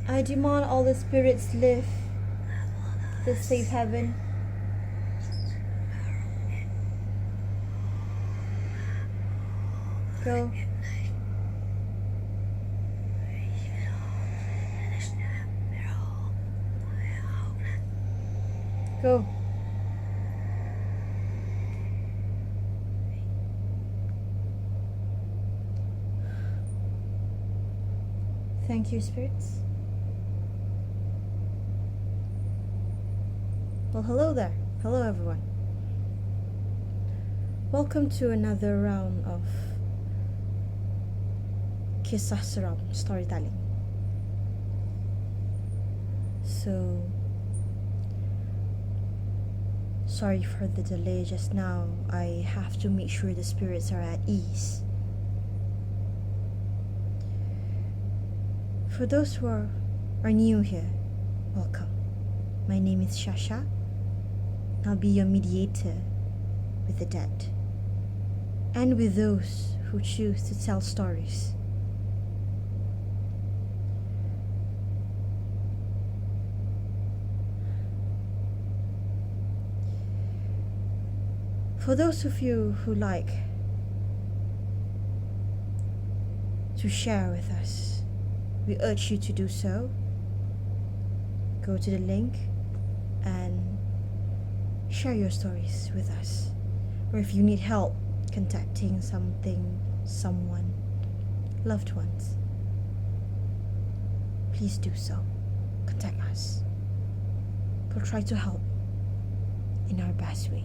I demand all the spirits live the safe haven. Go. Go. Thank you, spirits. Well, hello there. Hello, everyone. Welcome to another round of Kisah Seram storytelling. So, sorry for the delay just now. I have to make sure the spirits are at ease. For those who are new here, welcome. My name is Shasha. I'll be your mediator with the dead and with those who choose to tell stories. For those of you who like to share with us, we urge you to do so. Go to the link and share your stories with us. Or if you need help contacting someone, loved ones, please do so. Contact us. We'll try to help in our best way.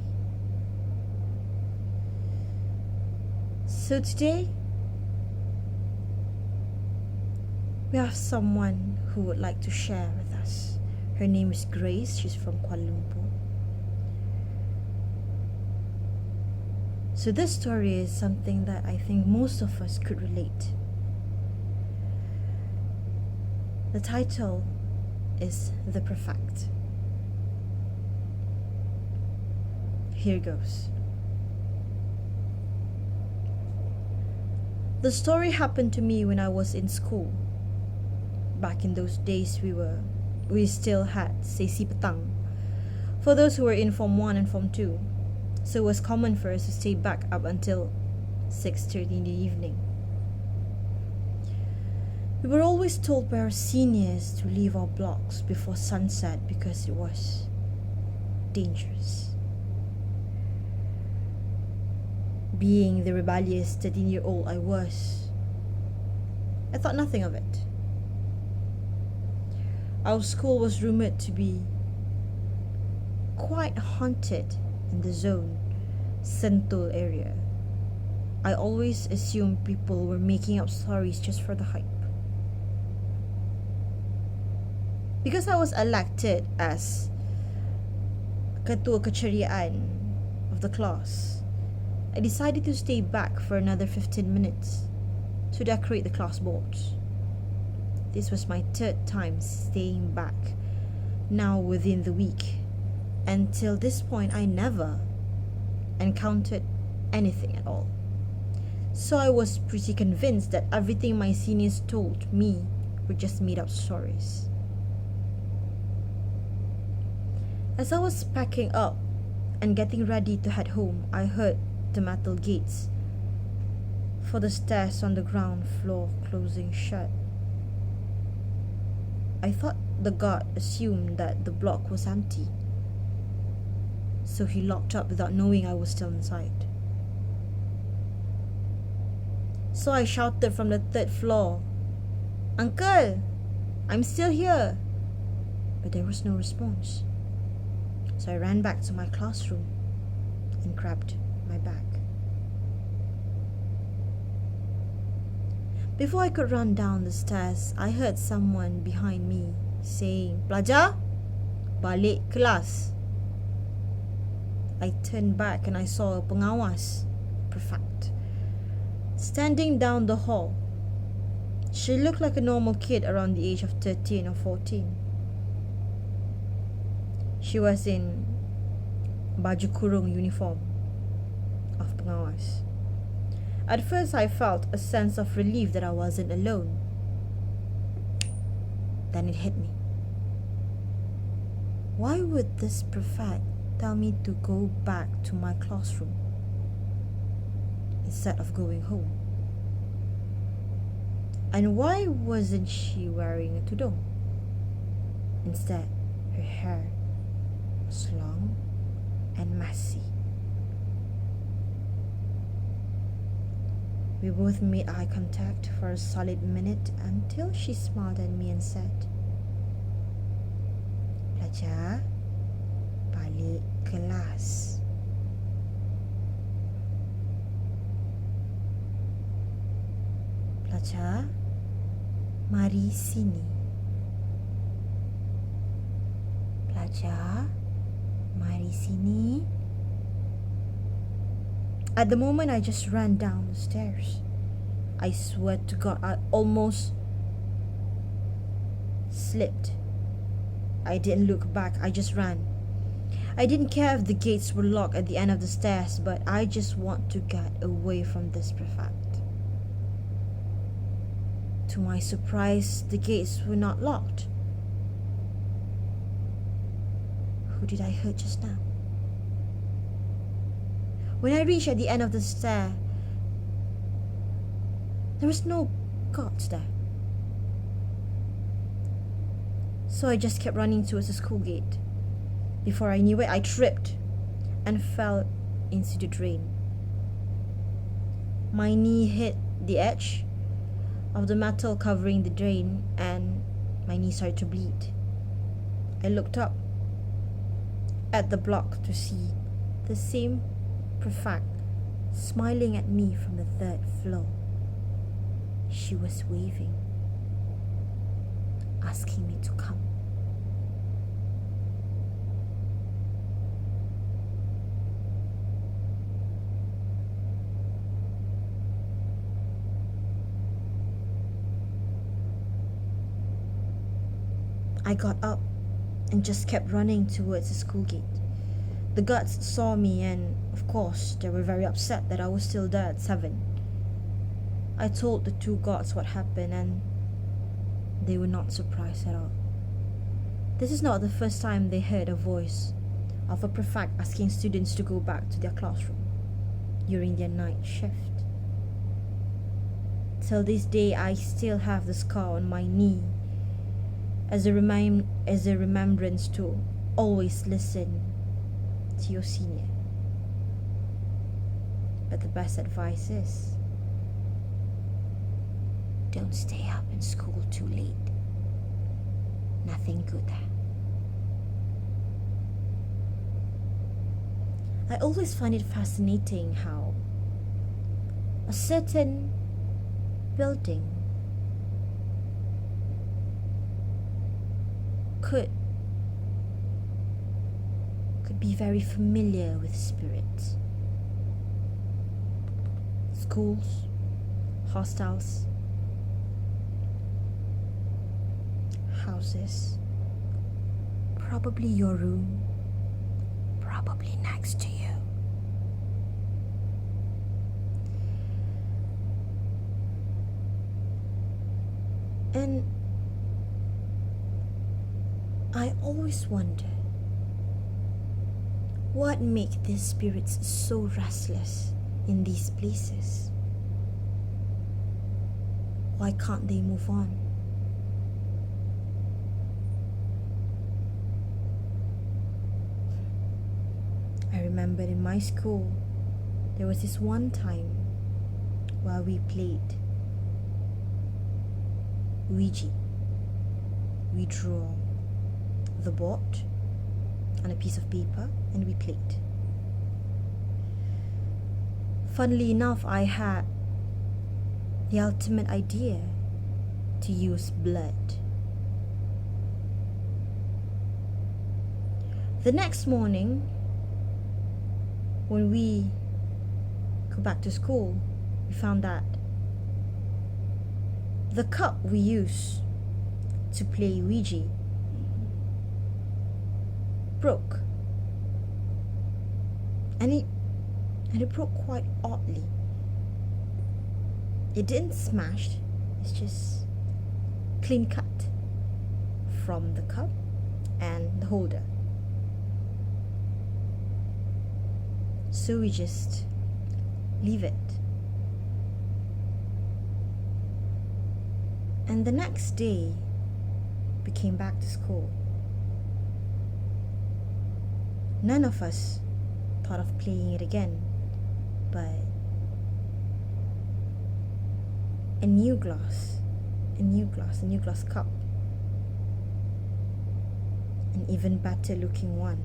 So today, we have someone who would like to share with us. Her name is Grace. She's from Kuala Lumpur. So this story is something that I think most of us could relate. The title is The Perfect. Here goes. The story happened to me when I was in school. Back in those days, we still had sesi petang for those who were in Form 1 and Form 2. So it was common for us to stay back up until 6:30 in the evening. We were always told by our seniors to leave our blocks before sunset because it was dangerous. Being the rebellious 13-year-old I was, I thought nothing of it. Our school was rumored to be quite haunted in the zone, Sentul area. I always assumed people were making up stories just for the hype. Because I was elected as ketua keceriaan of the class, I decided to stay back for another 15 minutes to decorate the class boards. This was my third time staying back, now within the week. Until this point, I never encountered anything at all. So I was pretty convinced that everything my seniors told me were just made up stories. As I was packing up and getting ready to head home, I heard the metal gates for the stairs on the ground floor closing shut. I thought the guard assumed that the block was empty, so he locked up without knowing I was still inside. So I shouted from the third floor, "Uncle, I'm still here." But there was no response. So I ran back to my classroom and grabbed my bag. Before I could run down the stairs, I heard someone behind me saying, "Pelajar, balik kelas." I turned back and I saw a pengawas, prefect, standing down the hall. She looked like a normal kid around the age of 13 or 14. She was in baju kurung uniform of pengawas. At first, I felt a sense of relief that I wasn't alone. Then it hit me. Why would this prefect tell me to go back to my classroom instead of going home? And why wasn't she wearing a tudung? Instead, her hair was long and messy. We both made eye contact for a solid minute until she smiled at me and said, "Pelajar, balik kelas." "Pelajar, mari sini." "Pelajar, mari sini." At the moment, I just ran down the stairs. I swear to God, I almost slipped. I didn't look back, I just ran. I didn't care if the gates were locked at the end of the stairs, but I just want to get away from this prefect. To my surprise, the gates were not locked. Who did I hurt just now? When I reached at the end of the stair, there was no guards there. So I just kept running towards the school gate. Before I knew it, I tripped and fell into the drain. My knee hit the edge of the metal covering the drain and my knee started to bleed. I looked up at the block to see the same prefect smiling at me from the third floor. She was waving, asking me to come. I got up and just kept running towards the school gate. The guards saw me and, of course, they were very upset that I was still there at 7. I told the 2 guards what happened and they were not surprised at all. This is not the first time they heard a voice of a prefect asking students to go back to their classroom during their night shift. Till this day, I still have the scar on my knee as a remembrance to always listen to your senior. But the best advice is, don't stay up in school too late. Nothing good there. I always find it fascinating how a certain building could be very familiar with spirits. Schools, hostels, houses, probably your room, probably next to you. And I always wonder, what makes these spirits so restless in these places? Why can't they move on? I remember in my school, there was this one time while we played Ouija. We draw the board on a piece of paper and we played. Funnily enough, I had the ultimate idea to use blood. The next morning, when we go back to school, we found that the cup we used to play Ouija broke, and it broke quite oddly. It didn't smash, it's just clean cut. from the cup and the holder. So we just leave it. And the next day, we came back to school. None of us thought of playing it again, but a new glass cup, an even better looking one,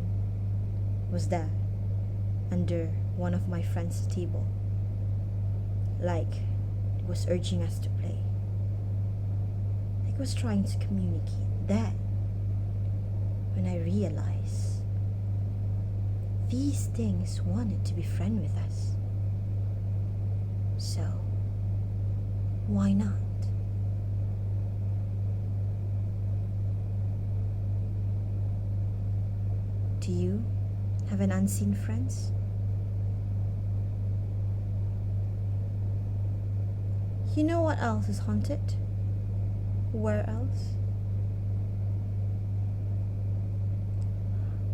was there under one of my friend's table, like it was urging us to play. Like it was trying to communicate. That when I realized these things wanted to be friends with us. So why not? Do you have an unseen friends? You know what else is haunted? Where else?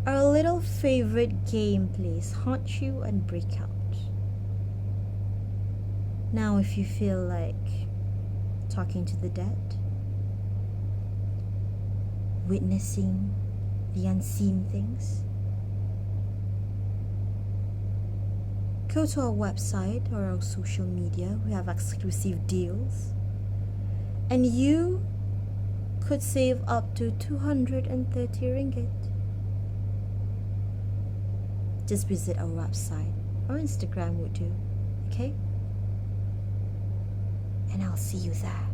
Our little favorite game plays haunt you and break out. Now if you feel like talking to the dead, witnessing the unseen things, go to our website or our social media. We have exclusive deals, and you could save up to 230 ringgit. Just visit our website or Instagram would do, okay? And I'll see you there.